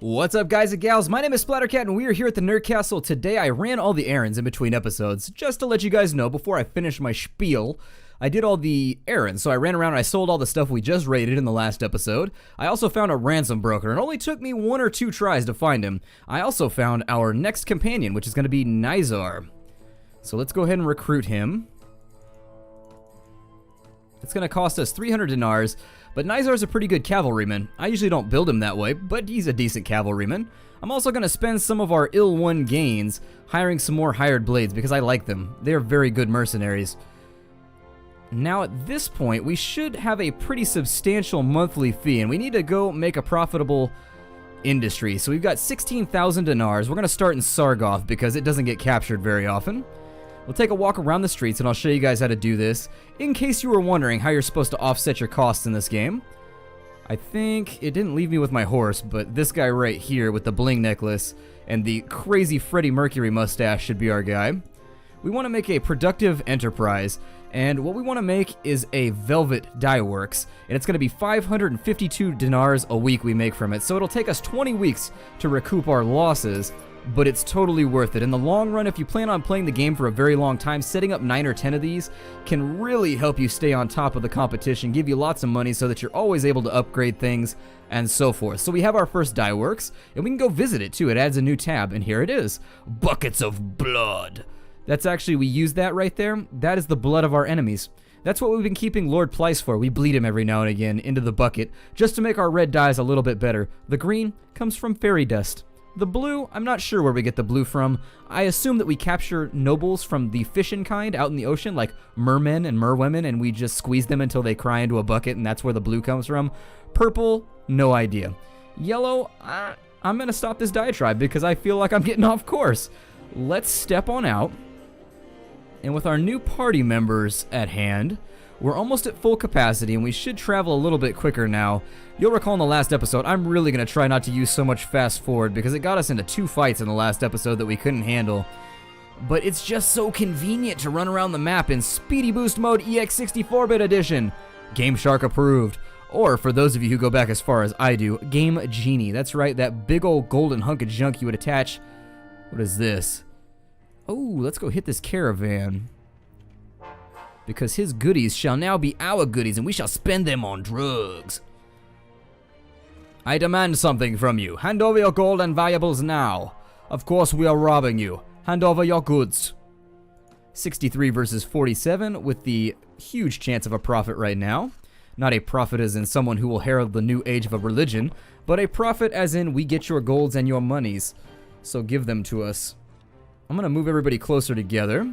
What's up, guys and gals? My name is Splattercat and we are here at the Nerd Castle. Today I ran all the errands in between episodes. Just to let you guys know, before I finish my spiel, I did all the errands. So I ran around and I sold all the stuff we just raided in the last episode. I also found a ransom broker. It only took me 1 or 2 tries to find him. I also found our next companion, which is going to be Nizar. So let's go ahead and recruit him. It's going to cost us 300 dinars. But Nizar's a pretty good cavalryman. I usually don't build him that way, but he's a decent cavalryman. I'm also going to spend some of our ill-won gains hiring some more hired blades because I like them. They're very good mercenaries. Now at this point, we should have a pretty substantial monthly fee, and we need to go make a profitable industry. So we've got 16,000 dinars. We're going to start in Sargoth because it doesn't get captured very often. We'll take a walk around the streets and I'll show you guys how to do this, in case you were wondering how you're supposed to offset your costs in this game. I think it didn't leave me with my horse, but this guy right here with the bling necklace and the crazy Freddie Mercury mustache should be our guy. We want to make a productive enterprise, and what we want to make is a velvet dye works, and it's going to be 552 dinars a week we make from it, so it'll take us 20 weeks to recoup our losses. But it's totally worth it. In the long run, if you plan on playing the game for a very long time, setting up 9 or 10 of these can really help you stay on top of the competition, give you lots of money so that you're always able to upgrade things and so forth. So we have our first dye works, and we can go visit it too. It adds a new tab, and here it is. Buckets of blood. That's actually, we use that right there. That is the blood of our enemies. That's what we've been keeping Lord Plyce for. We bleed him every now and again into the bucket just to make our red dyes a little bit better. The green comes from fairy dust. The blue, I'm not sure where we get the blue from. I assume that we capture nobles from the fishing kind out in the ocean, like mermen and merwomen, and we just squeeze them until they cry into a bucket, and that's where the blue comes from. Purple, no idea. Yellow, I'm going to stop this diatribe because I feel like I'm getting off course. Let's step on out. And with our new party members at hand, we're almost at full capacity, and we should travel a little bit quicker now. You'll recall in the last episode, I'm really going to try not to use so much fast forward because it got us into 2 fights in the last episode that we couldn't handle. But it's just so convenient to run around the map in Speedy Boost Mode EX64-bit edition. Game Shark approved. Or, for those of you who go back as far as I do, Game Genie. That's right, that big old golden hunk of junk you would attach. What is this? Oh, let's go hit this caravan. Because his goodies shall now be our goodies, and we shall spend them on drugs. I demand something from you. Hand over your gold and valuables now. Of course we are robbing you. Hand over your goods. 63 versus 47 with the huge chance of a prophet right now. Not a prophet as in someone who will herald the new age of a religion, but a prophet as in we get your golds and your monies. So give them to us. I'm going to move everybody closer together.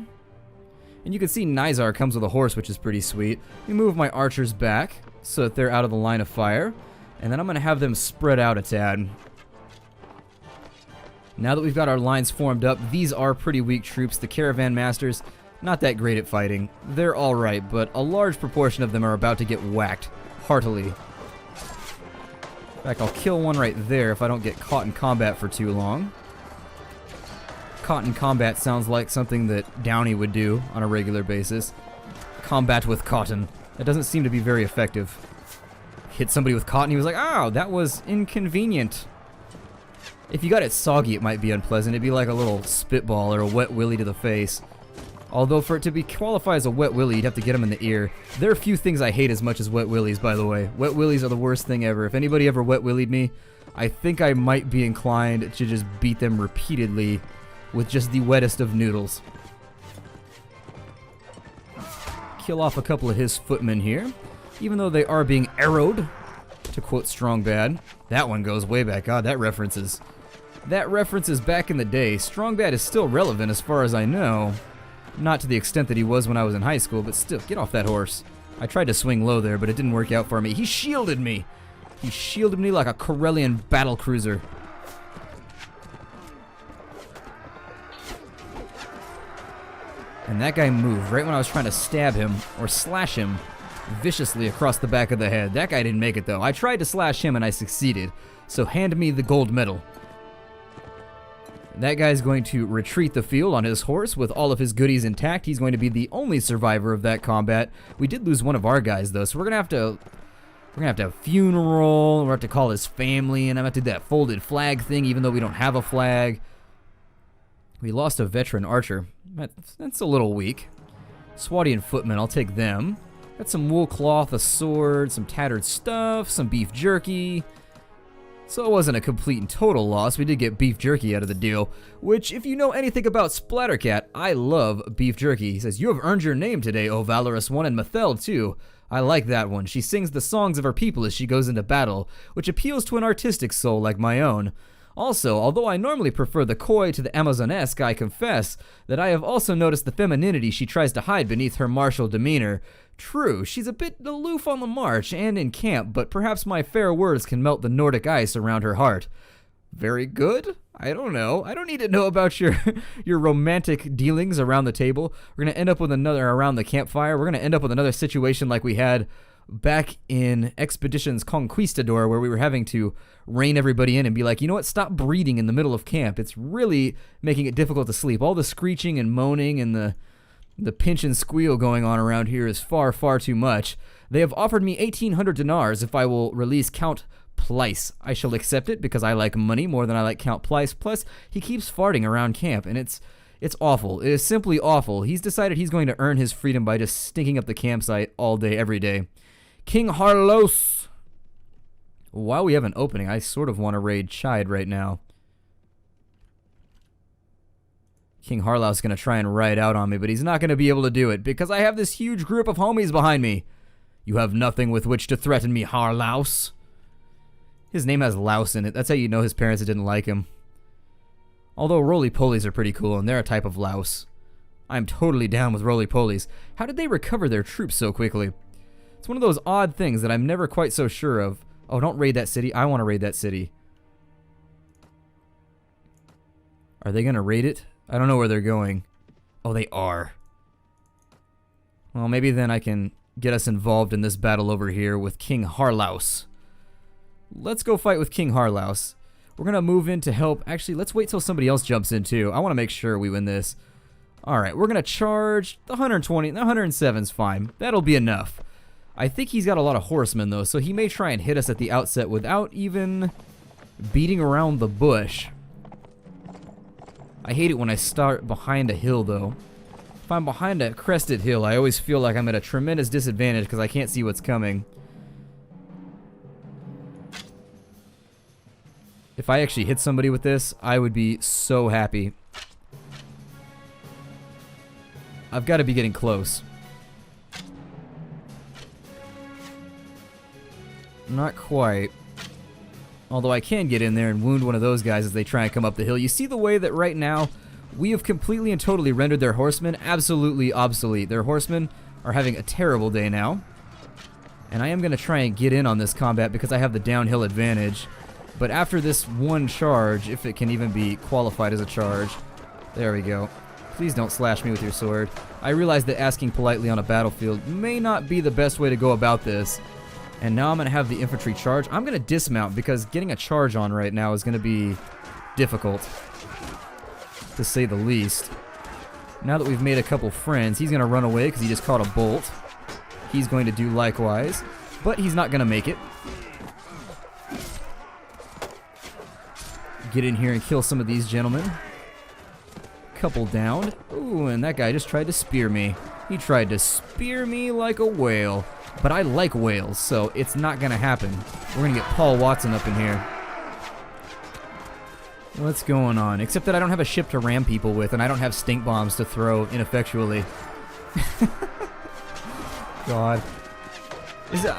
And you can see Nizar comes with a horse, which is pretty sweet. We move my archers back so that they're out of the line of fire. And then I'm going to have them spread out a tad. Now that we've got our lines formed up, these are pretty weak troops. The caravan masters, not that great at fighting. They're alright, but a large proportion of them are about to get whacked heartily. In fact, I'll kill one right there if I don't get caught in combat for too long. Caught in combat sounds like something that Downey would do on a regular basis. Combat with cotton. That doesn't seem to be very effective. Hit somebody with cotton, he was like, oh, that was inconvenient. If you got it soggy, it might be unpleasant. It'd be like a little spitball or a wet willy to the face. Although for it to be qualify as a wet willy, you'd have to get them in the ear. There are few things I hate as much as wet willies, by the way. Wet willies are the worst thing ever. If anybody ever wet willied me, I think I might be inclined to just beat them repeatedly with just the wettest of noodles. Kill off a couple of his footmen here. Even though they are being arrowed, to quote Strong Bad. That one goes way back. God, that reference is back in the day. Strong Bad is still relevant as far as I know. Not to the extent that he was when I was in high school, but still, get off that horse. I tried to swing low there, but it didn't work out for me. He shielded me. He shielded me like a Corellian battle cruiser. And that guy moved right when I was trying to stab him, or slash him, viciously across the back of the head. That guy didn't make it though. I tried to slash him and I succeeded. So hand me the gold medal. That guy's going to retreat the field on his horse with all of his goodies intact. He's going to be the only survivor of that combat. We did lose one of our guys though, so we're going to have to We're gonna have to have a funeral. We're gonna have to call his family, and I'm gonna have to do that folded flag thing, even though we don't have a flag. We lost a veteran archer. That's a little weak. Swatian footmen, I'll take them. Got some wool cloth, a sword, some tattered stuff, some beef jerky. So it wasn't a complete and total loss. We did get beef jerky out of the deal, which, if you know anything about Splattercat, I love beef jerky. He says, "You have earned your name today, O valorous one, and Mathel too." I like that one. She sings the songs of her people as she goes into battle, which appeals to an artistic soul like my own. Also, although I normally prefer the coy to the Amazonesque, I confess that I have also noticed the femininity she tries to hide beneath her martial demeanor. True, she's a bit aloof on the march and in camp, but perhaps my fair words can melt the Nordic ice around her heart. Very good? I don't know. I don't need to know about your romantic dealings around the table. We're going to end up with another around the campfire. We're going to end up with another situation like we had back in Expeditions Conquistador, where we were having to rein everybody in and be like, you know what, stop breeding in the middle of camp. It's really making it difficult to sleep. All the screeching and moaning and the pinch and squeal going on around here is far, far too much. They have offered me 1,800 dinars if I will release Count Pleiss. I shall accept it because I like money more than I like Count Pleiss. Plus, he keeps farting around camp, and it's awful. It is simply awful. He's decided he's going to earn his freedom by just stinking up the campsite all day, every day. King Harlos. While we have an opening, I sort of want to raid Chide right now. King Harlos is going to try and ride out on me, but he's not going to be able to do it because I have this huge group of homies behind me. You have nothing with which to threaten me, Harlaus. His name has Louse in it. That's how you know his parents didn't like him. Although roly-polies are pretty cool, and they're a type of louse. I'm totally down with roly-polies. How did they recover their troops so quickly? It's one of those odd things that I'm never quite so sure of. Oh, don't raid that city. I want to raid that city. Are they going to raid it? I don't know where they're going. Oh, they are. Well, maybe then I can get us involved in this battle over here with King Harlaus. Let's go fight with King Harlaus. We're going to move in to help. Actually, let's wait till somebody else jumps in too. I want to make sure we win this. Alright, we're going to charge the 120. The 107's fine. That'll be enough. I think he's got a lot of horsemen though, so he may try and hit us at the outset without even beating around the bush. I hate it when I start behind a hill though. If I'm behind a crested hill, I always feel like I'm at a tremendous disadvantage because I can't see what's coming. If I actually hit somebody with this, I would be so happy. I've got to be getting close. Not quite. Although I can get in there and wound one of those guys as they try and come up the hill. You see the way that right now we have completely and totally rendered their horsemen absolutely obsolete. Their horsemen are having a terrible day now. And I am going to try and get in on this combat because I have the downhill advantage. But after this one charge, if it can even be qualified as a charge. There we go. Please don't slash me with your sword. I realize that asking politely on a battlefield may not be the best way to go about this. And now I'm going to have the infantry charge. I'm going to dismount because getting a charge on right now is going to be difficult, to say the least. Now that we've made a couple friends, he's going to run away because he just caught a bolt. He's going to do likewise, but he's not going to make it. Get in here and kill some of these gentlemen. Couple downed. Ooh, and that guy just tried to spear me. He tried to spear me like a whale. But I like whales, so it's not gonna happen. We're gonna get Paul Watson up in here. What's going on? Except that I don't have a ship to ram people with, and I don't have stink bombs to throw ineffectually. God.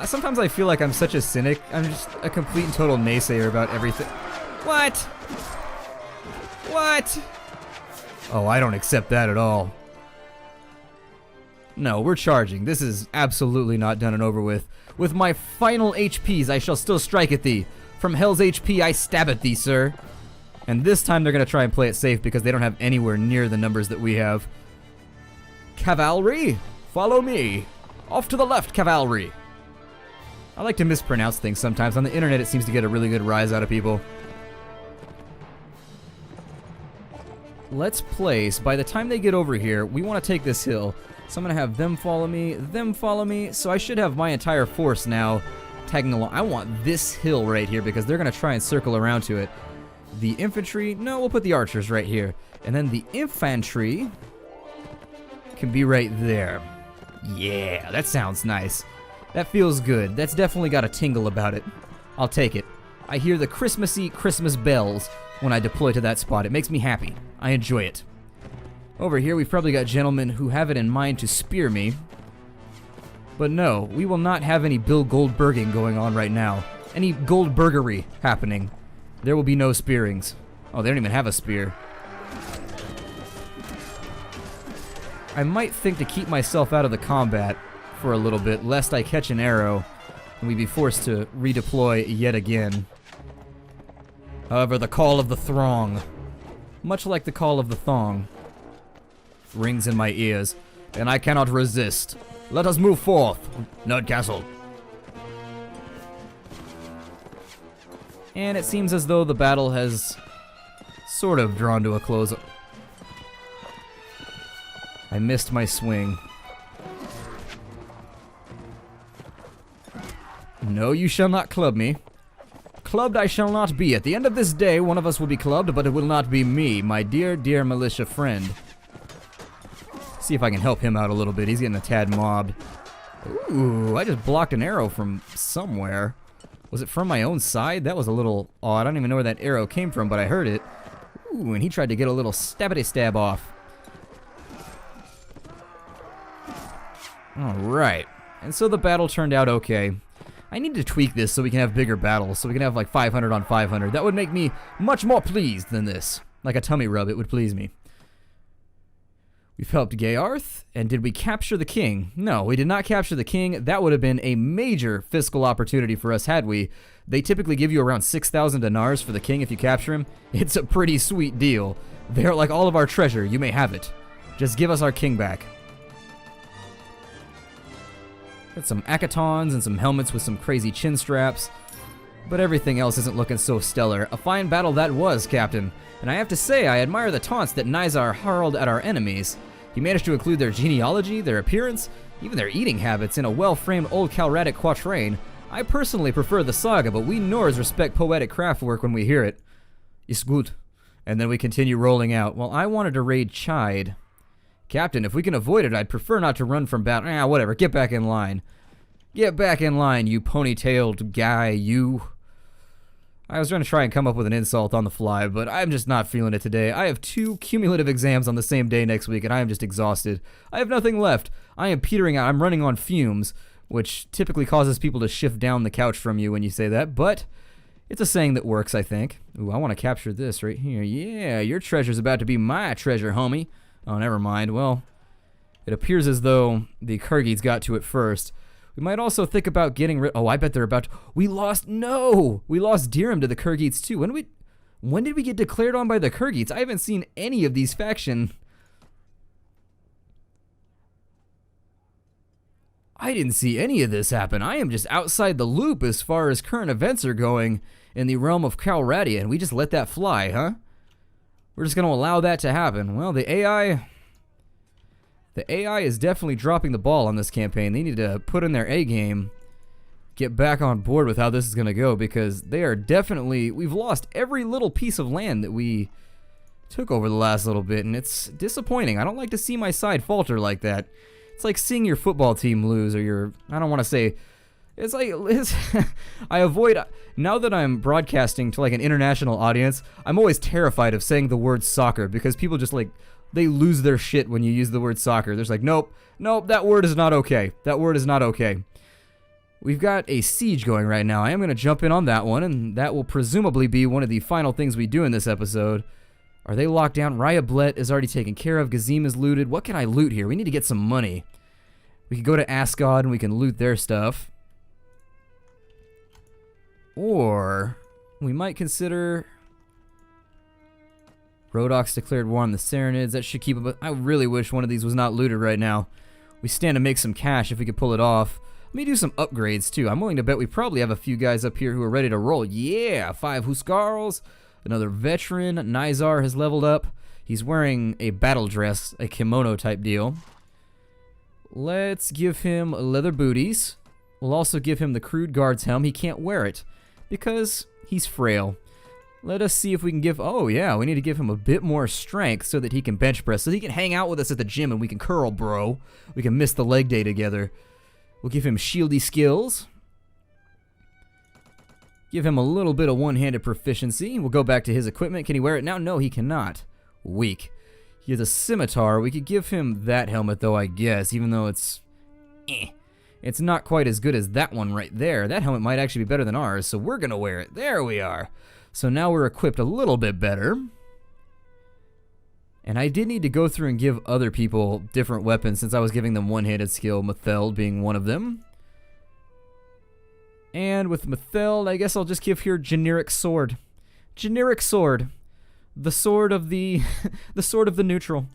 Sometimes I feel like I'm such a cynic. I'm just a complete and total naysayer about everything. What? What? Oh, I don't accept that at all. No, we're charging. This is absolutely not done and over with. With my final HPs, I shall still strike at thee. From hell's HP, I stab at thee, sir. And this time they're going to try and play it safe because they don't have anywhere near the numbers that we have. Cavalry, follow me. Off to the left, cavalry. I like to mispronounce things sometimes. On the internet, it seems to get a really good rise out of people. Let's place. By the time they get over here, we want to take this hill. So I'm going to have them follow me, so I should have my entire force now tagging along. I want this hill right here because they're going to try and circle around to it. The infantry, no, we'll put the archers right here. And then the infantry can be right there. Yeah, that sounds nice. That feels good. That's definitely got a tingle about it. I'll take it. I hear the Christmassy Christmas bells when I deploy to that spot. It makes me happy. I enjoy it. Over here, we've probably got gentlemen who have it in mind to spear me. But no, we will not have any Bill Goldberging going on right now. Any Goldbergery happening. There will be no spearings. Oh, they don't even have a spear. I might think to keep myself out of the combat for a little bit, lest I catch an arrow and we be forced to redeploy yet again. However, the call of the throng, much like the call of the thong, rings in my ears, and I cannot resist. Let us move forth, Nerdcastle. And it seems as though the battle has sort of drawn to a close. I missed my swing. No, you shall not club me. Clubbed I shall not be. At the end of this day, one of us will be clubbed, but it will not be me, my dear, dear militia friend. See if I can help him out a little bit. He's getting a tad mobbed. Ooh, I just blocked an arrow from somewhere. Was it from my own side? That was a little odd. I don't even know where that arrow came from, but I heard it. Ooh, and he tried to get a little stabbity-stab off. Alright. And so the battle turned out okay. I need to tweak this so we can have bigger battles, so we can have like 500 on 500. That would make me much more pleased than this. Like a tummy rub, it would please me. We've helped Gayarth, and did we capture the king? No, we did not capture the king. That would have been a major fiscal opportunity for us had we. They typically give you around 6,000 dinars for the king if you capture him. It's a pretty sweet deal. They're like all of our treasure. You may have it. Just give us our king back. Got some akatons and some helmets with some crazy chin straps. But everything else isn't looking so stellar. A fine battle that was, Captain. And I have to say, I admire the taunts that Nizar hurled at our enemies. He managed to include their genealogy, their appearance, even their eating habits in a well-framed old Calradic quatrain. I personally prefer the saga, but we Nords respect poetic craftwork when we hear it. Ist gut. And then we continue rolling out. Well, I wanted to raid Chide. Captain, if we can avoid it, I'd prefer not to run from battle. Whatever, get back in line. Get back in line, you ponytailed guy, you. I was trying to try and come up with an insult on the fly, but I'm just not feeling it today. I have 2 cumulative exams on the same day next week, and I am just exhausted. I have nothing left. I am petering out. I'm running on fumes, which typically causes people to shift down the couch from you when you say that, but it's a saying that works, I think. Ooh, I want to capture this right here. Yeah, your treasure's about to be my treasure, homie. Oh, never mind. Well, it appears as though the Kyrgyz got to it first. We might also think about getting rid. Oh, I bet they're about to. We lost. No, we lost Dirham to the Kyrgyz too. When did we get declared on by the Kyrgyz? I haven't seen any of these faction. I didn't see any of this happen. I am just outside the loop as far as current events are going in the realm of Calradia, and we just let that fly, huh? We're just going to allow that to happen. Well, the AI is definitely dropping the ball on this campaign. They need to put in their A game, get back on board with how this is going to go, because they are definitely, we've lost every little piece of land that we took over the last little bit, and it's disappointing. I don't like to see my side falter like that. It's like seeing your football team lose, or your, I don't want to say, it's like, I avoid, now that I'm broadcasting to like an international audience, I'm always terrified of saying the word soccer, because people just like, they lose their shit when you use the word soccer. They're just like, nope, that word is not okay. That word is not okay. We've got a siege going right now. I am going to jump in on that one, and that will presumably be one of the final things we do in this episode. Are they locked down? Raya Blet is already taken care of. Gazim is looted. What can I loot here? We need to get some money. We can go to Ascod and we can loot their stuff. Or we might consider... Rhodox declared war on the Saranids. That should keep it. I really wish one of these was not looted right now. We stand to make some cash if we could pull it off. Let me do some upgrades too. I'm willing to bet we probably have a few guys up here who are ready to roll. Yeah, 5 Huskarls. Another veteran. Nizar has leveled up. He's wearing a battle dress, a kimono type deal. Let's give him leather booties. We'll also give him the crude guard's helm. He can't wear it because he's frail. Let us see if we can give... Oh, yeah, we need to give him a bit more strength so that he can bench press, so he can hang out with us at the gym and we can curl, bro. We can miss the leg day together. We'll give him shieldy skills. Give him a little bit of one-handed proficiency. We'll go back to his equipment. Can he wear it now? No, he cannot. Weak. He has a scimitar. We could give him that helmet, though, I guess, even though it's... It's not quite as good as that one right there. That helmet might actually be better than ours, so we're going to wear it. There we are. So now we're equipped a little bit better. And I did need to go through and give other people different weapons since I was giving them one-handed skill, Matheld being one of them. And with Matheld, I guess I'll just give here generic sword. Generic sword. The sword of the... the sword of the neutral.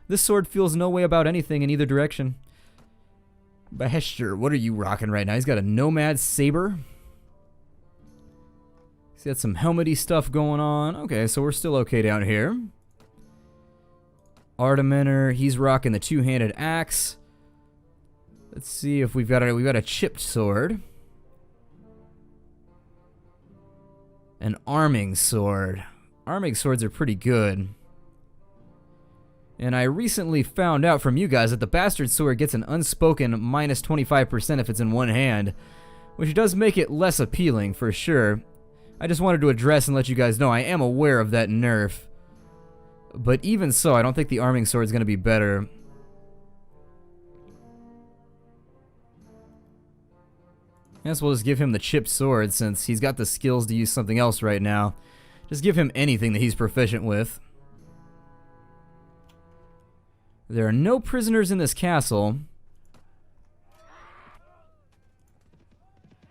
This sword feels no way about anything in either direction. Behester, what are you rocking right now? He's got a Nomad Saber. He's got some helmety stuff going on. Okay, so we're still okay down here. Artimeter, he's rocking the two-handed axe. Let's see if we've got a chipped sword. An arming sword. Arming swords are pretty good. And I recently found out from you guys that the bastard sword gets an unspoken minus 25% if it's in one hand, which does make it less appealing for sure. I just wanted to address and let you guys know I am aware of that nerf. But even so, I don't think the arming sword is going to be better. I guess we'll just give him the chipped sword since he's got the skills to use something else right now. Just give him anything that he's proficient with. There are no prisoners in this castle.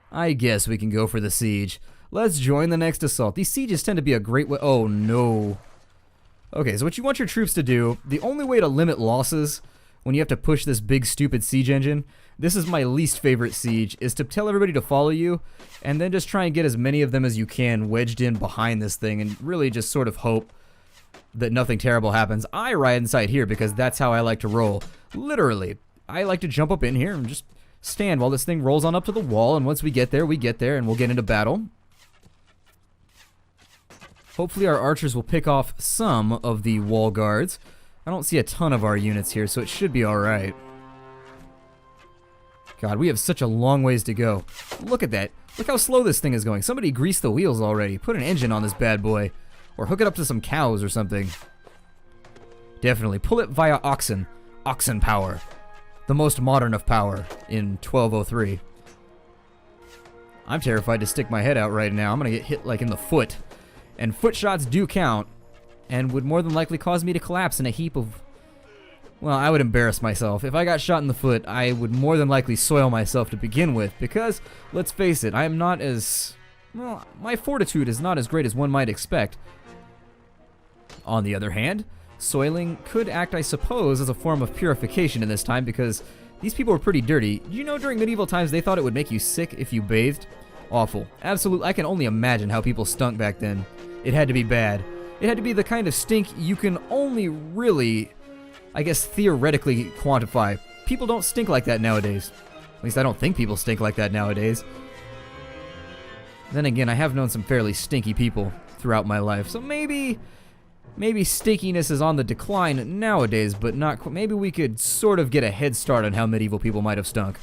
I guess we can go for the siege. Let's join the next assault. These sieges tend to be a great way... Oh, no. Okay, so what you want your troops to do, the only way to limit losses when you have to push this big, stupid siege engine, this is my least favorite siege, is to tell everybody to follow you, and then just try and get as many of them as you can wedged in behind this thing, and really just sort of hope that nothing terrible happens. I ride inside here because that's how I like to roll. Literally. I like to jump up in here and just stand while this thing rolls on up to the wall, and once we get there, and we'll get into battle. Hopefully our archers will pick off some of the wall guards. I don't see a ton of our units here, so it should be alright. God, we have such a long ways to go. Look at that. Look how slow this thing is going. Somebody greased the wheels already. Put an engine on this bad boy. Or hook it up to some cows or something. Definitely. Pull it via oxen. Oxen power. The most modern of power in 1203. I'm terrified to stick my head out right now. I'm going to get hit like in the foot. And foot shots do count. And would more than likely cause me to collapse in a heap of... Well, I would embarrass myself. If I got shot in the foot, I would more than likely soil myself to begin with. Because, let's face it, I am not as... Well, my fortitude is not as great as one might expect. On the other hand, soiling could act, I suppose, as a form of purification in this time because these people were pretty dirty. You know, during medieval times, they thought it would make you sick if you bathed? Awful. Absolutely. I can only imagine how people stunk back then. It had to be bad. It had to be the kind of stink you can only really, I guess, theoretically quantify. People don't stink like that nowadays. At least I don't think people stink like that nowadays. Then again, I have known some fairly stinky people throughout my life, so maybe stinkiness is on the decline nowadays, but not. Maybe we could sort of get a head start on how medieval people might have stunk.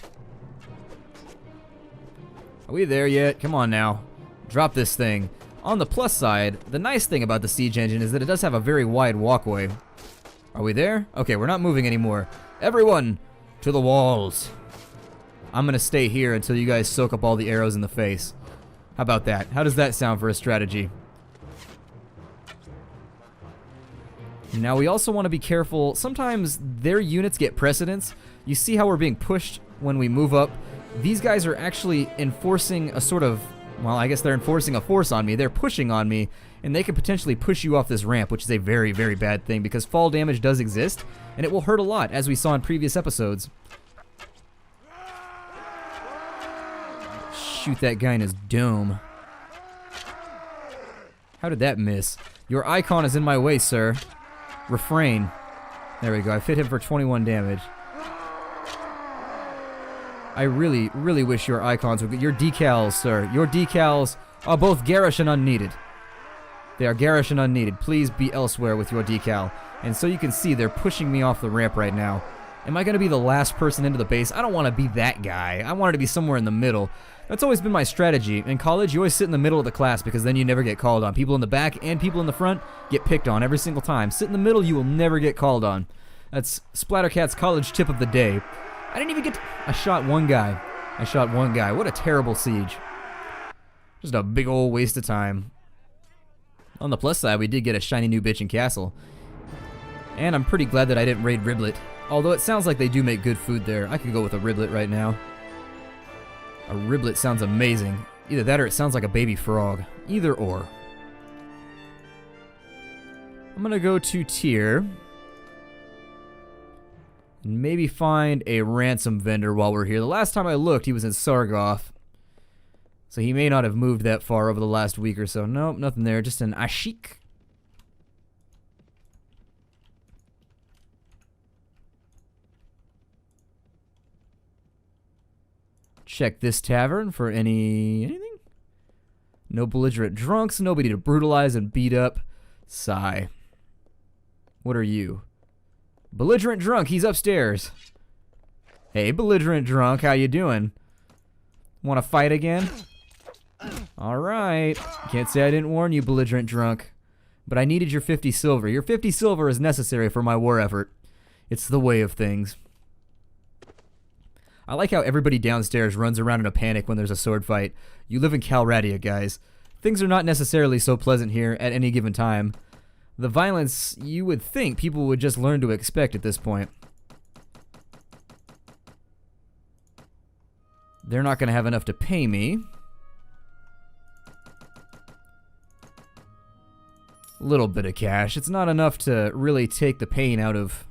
Are we there yet? Come on now. Drop this thing. On the plus side, the nice thing about the siege engine is that it does have a very wide walkway. Are we there? Okay, we're not moving anymore. Everyone, to the walls. I'm gonna stay here until you guys soak up all the arrows in the face. How about that? How does that sound for a strategy? Now we also want to be careful. Sometimes their units get precedence. You see how we're being pushed when we move up? These guys are actually enforcing a sort of... Well, I guess they're enforcing a force on me. They're pushing on me, and they could potentially push you off this ramp, which is a very, very bad thing because fall damage does exist, and it will hurt a lot, as we saw in previous episodes. Shoot that guy in his dome. How did that miss? Your icon is in my way, sir. Refrain. There we go. I fit him for 21 damage. I really, really wish your icons would get your decals, sir. Your decals are both garish and unneeded. They are garish and unneeded. Please be elsewhere with your decal. And so you can see they're pushing me off the ramp right now. Am I going to be the last person into the base? I don't want to be that guy. I wanted to be somewhere in the middle. That's always been my strategy. In college, you always sit in the middle of the class because then you never get called on. People in the back and people in the front get picked on every single time. Sit in the middle, you will never get called on. That's Splattercat's college tip of the day. I didn't even get to... I shot one guy. What a terrible siege. Just a big old waste of time. On the plus side, we did get a shiny new bitchin' castle. And I'm pretty glad that I didn't raid Riblet. Although it sounds like they do make good food there. I could go with a Riblet right now. A Riblet sounds amazing. Either that or it sounds like a baby frog. Either or. I'm gonna go to tier. And maybe find a ransom vendor while we're here. The last time I looked, he was in Sargoth. So he may not have moved that far over the last week or so. Nope, nothing there. Just an Ashik. Check this tavern for anything. No belligerent drunks. Nobody to brutalize and beat up. Sigh. What are you? Belligerent drunk. He's upstairs. Hey, belligerent drunk. How you doing? Want to fight again? Alright. Can't say I didn't warn you, belligerent drunk. But I needed your 50 silver. Your 50 silver is necessary for my war effort. It's the way of things. I like how everybody downstairs runs around in a panic when there's a sword fight. You live in Calradia, guys. Things are not necessarily so pleasant here at any given time. The violence you would think people would just learn to expect at this point. They're not going to have enough to pay me. Little bit of cash. It's not enough to really take the pain out of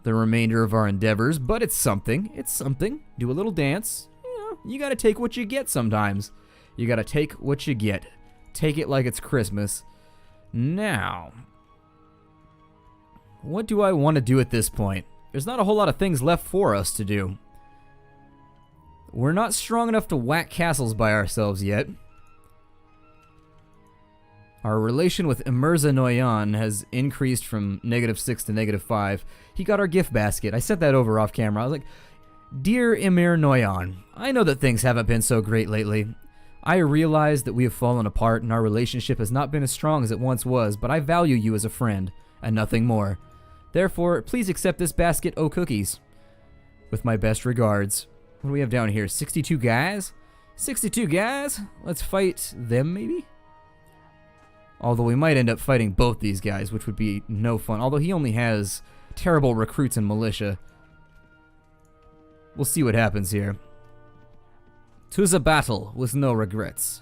the remainder of our endeavors, but it's something. It's something. Do a little dance. You know, you gotta take what you get sometimes. You gotta take what you get. Take it like it's Christmas. Now, what do I want to do at this point? There's not a whole lot of things left for us to do. We're not strong enough to whack castles by ourselves yet. Our relation with Emerza Noyan has increased from -6 to -5. He got our gift basket. I sent that over off camera. I was like, Dear Emir Noyan, I know that things haven't been so great lately. I realize that we have fallen apart and our relationship has not been as strong as it once was, but I value you as a friend, and nothing more. Therefore, please accept this basket o' cookies. With my best regards. What do we have down here? 62 guys? 62 guys? Let's fight them, maybe? Although we might end up fighting both these guys, which would be no fun. Although he only has terrible recruits and militia. We'll see what happens here. To the battle with no regrets.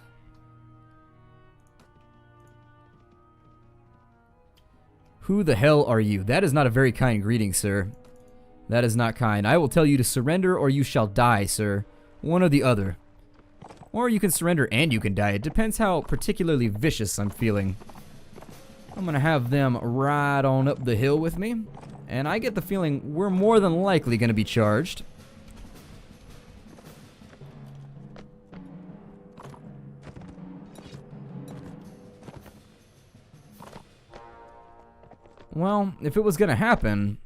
Who the hell are you? That is not a very kind greeting, sir. That is not kind. I will tell you to surrender or you shall die, sir. One or the other. Or you can surrender and you can die. It depends how particularly vicious I'm feeling. I'm gonna have them ride on up the hill with me. And I get the feeling we're more than likely gonna be charged. Well, if it was gonna happen,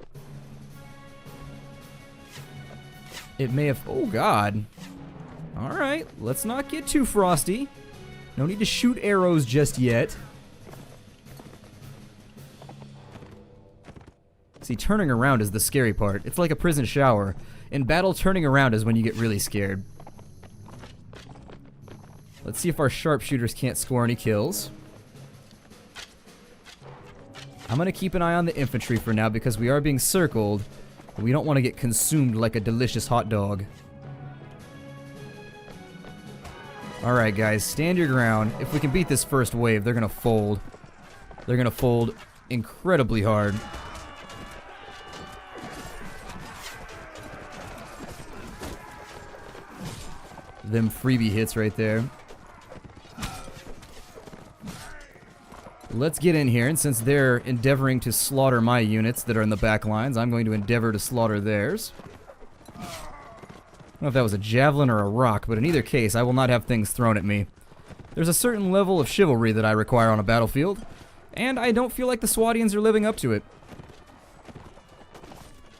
it may have... Oh, God. Alright, let's not get too frosty. No need to shoot arrows just yet. See, turning around is the scary part. It's like a prison shower. In battle, turning around is when you get really scared. Let's see if our sharpshooters can't score any kills. I'm going to keep an eye on the infantry for now because we are being circled. We don't want to get consumed like a delicious hot dog. Alright guys, stand your ground. If we can beat this first wave, they're going to fold. They're going to fold incredibly hard. Them freebie hits right there. Let's get in here, and since they're endeavoring to slaughter my units that are in the back lines, I'm going to endeavor to slaughter theirs. don't know if that was a javelin or a rock, but in either case, I will not have things thrown at me. There's a certain level of chivalry that I require on a battlefield, and I don't feel like the Swatians are living up to it.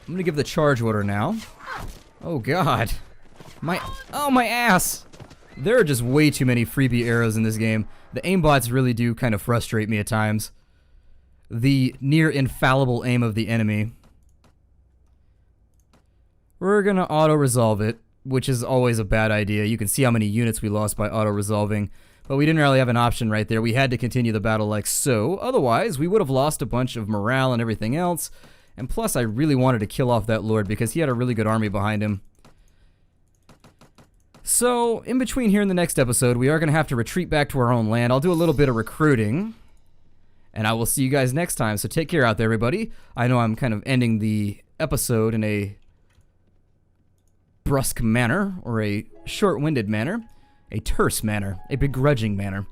I'm gonna give the charge order now. Oh god. My ass! There are just way too many freebie arrows in this game. The aimbots really do kind of frustrate me at times. The near infallible aim of the enemy. We're gonna auto-resolve it, which is always a bad idea. You can see how many units we lost by auto-resolving, but we didn't really have an option right there. We had to continue the battle like so, otherwise we would have lost a bunch of morale and everything else, and plus I really wanted to kill off that lord because he had a really good army behind him. So, in between here in the next episode, we are gonna have to retreat back to our own land. I'll do a little bit of recruiting, and I will see you guys next time, so take care out there, everybody. I know I'm kind of ending the episode in a brusque manner, or a short-winded manner, a terse manner, a begrudging manner.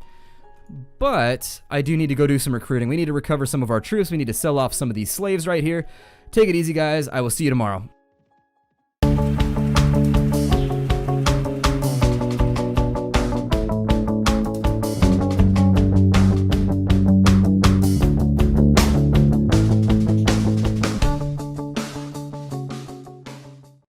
But I do need to go do some recruiting. We need to recover some of our troops. We need to sell off some of these slaves right here. Take it easy, guys. I will see you tomorrow.